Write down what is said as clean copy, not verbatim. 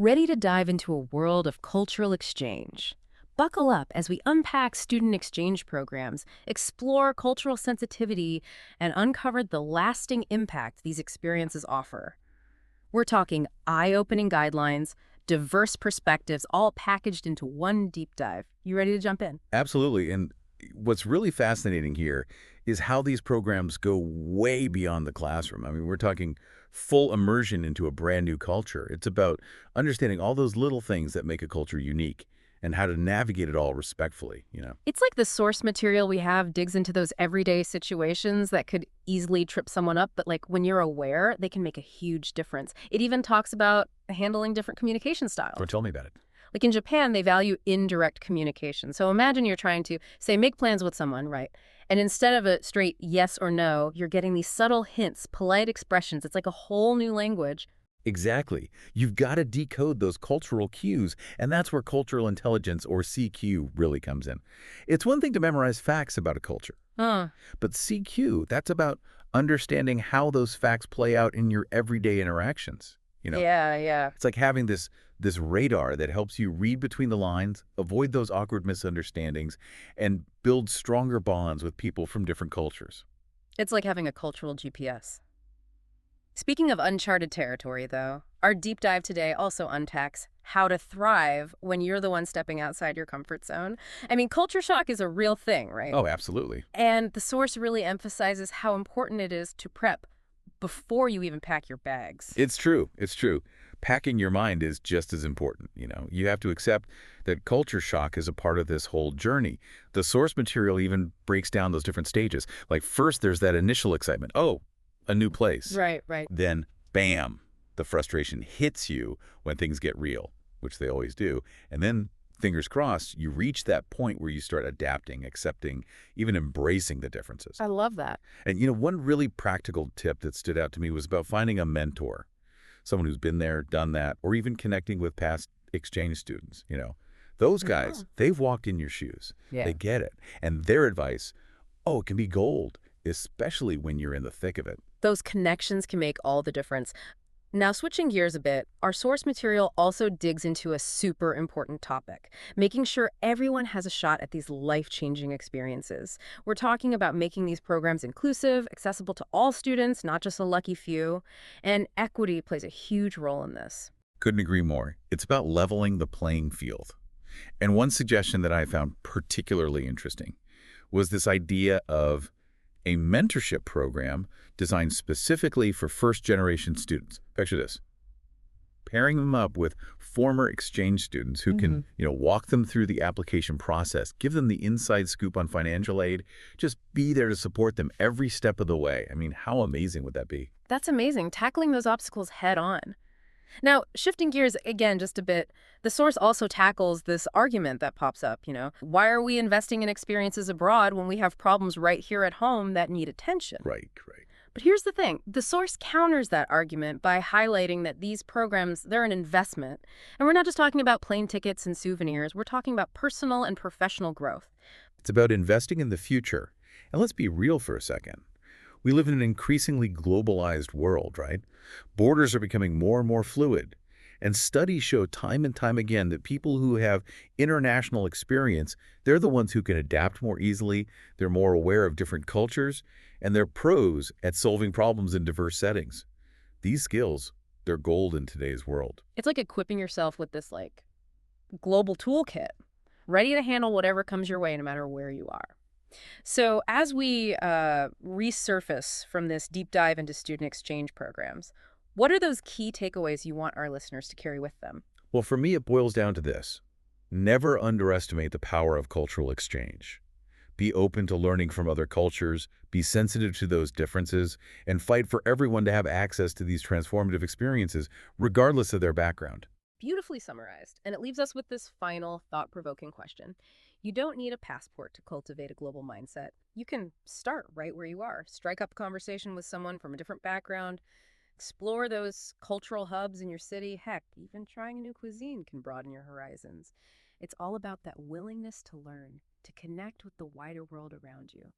Ready to dive into a world of cultural exchange. Buckle up as we unpack student exchange programs, explore cultural sensitivity, and uncover the lasting impact these experiences offer. We're talking eye-opening guidelines, diverse perspectives, all packaged into one deep dive. You ready to jump in? Absolutely. And what's really fascinating here is how these programs go way beyond the classroom. I mean, we're talking full immersion into a brand new culture. It's about understanding all those little things that make a culture unique and how to navigate it all respectfully. It's like the source material we have digs into those everyday situations that could easily trip someone up, but like when you're aware, they can make a huge difference. It even talks about handling different communication So styles. tell me about it. Like in Japan, they value indirect communication. So imagine you're trying to, say, make plans with someone, right? And instead of a straight yes or no, you're getting these subtle hints, polite expressions. It's like a whole new language. Exactly. You've got to decode those cultural cues, and that's where cultural intelligence, or CQ, really comes in. It's one thing to memorize facts about a culture. Huh. But CQ, that's about understanding how those facts play out in your everyday interactions. You know, Yeah, yeah. it's like having this radar that helps you read between the lines, avoid those awkward misunderstandings, and build stronger bonds with people from different cultures. It's like having a cultural GPS. Speaking of uncharted territory, though, our deep dive today also unpacks how to thrive when you're the one stepping outside your comfort zone. I mean, culture shock is a real thing, right? Oh, absolutely. And the source really emphasizes how important it is to prep before you even pack your bags. It's true. It's true. Packing your mind is just as important. You have to accept that culture shock is a part of this whole journey. The source material even breaks down those different stages. Like first, there's that initial excitement. Oh, a new place. Right, right. Then, bam, the frustration hits you when things get real, which they always do. And then, fingers crossed, you reach that point where you start adapting, accepting, even embracing the differences. I love that. And one really practical tip that stood out to me was about finding a mentor, someone who's been there, done that, or even connecting with past exchange students. Those guys, they've walked in your shoes. Yeah. They get it. And their advice, oh, it can be gold, especially when you're in the thick of it. Those connections can make all the difference. Now, switching gears a bit, our source material also digs into a super important topic, making sure everyone has a shot at these life-changing experiences. We're talking about making these programs inclusive, accessible to all students, not just a lucky few, and equity plays a huge role in this. Couldn't agree more. It's about leveling the playing field. And one suggestion that I found particularly interesting was this idea of a mentorship program designed specifically for first-generation students. Picture this. Pairing them up with former exchange students who can walk them through the application process, give them the inside scoop on financial aid, just be there to support them every step of the way. I mean, how amazing would that be? That's amazing, tackling those obstacles head on. Now, shifting gears again just a bit, the source also tackles this argument that pops up. Why are we investing in experiences abroad when we have problems right here at home that need attention? Right, right. But here's the thing. The source counters that argument by highlighting that these programs, they're an investment. And we're not just talking about plane tickets and souvenirs. We're talking about personal and professional growth. It's about investing in the future. And let's be real for a second. We live in an increasingly globalized world, right? Borders are becoming more and more fluid. And studies show time and time again that people who have international experience, they're the ones who can adapt more easily, they're more aware of different cultures, and they're pros at solving problems in diverse settings. These skills, they're gold in today's world. It's like equipping yourself with this, global toolkit, ready to handle whatever comes your way no matter where you are. So as we resurface from this deep dive into student exchange programs, what are those key takeaways you want our listeners to carry with them? Well, for me, it boils down to this. Never underestimate the power of cultural exchange. Be open to learning from other cultures, be sensitive to those differences, and fight for everyone to have access to these transformative experiences, regardless of their background. Beautifully summarized. And it leaves us with this final thought-provoking question. You don't need a passport to cultivate a global mindset. You can start right where you are. Strike up a conversation with someone from a different background. Explore those cultural hubs in your city. Heck, even trying a new cuisine can broaden your horizons. It's all about that willingness to learn, to connect with the wider world around you.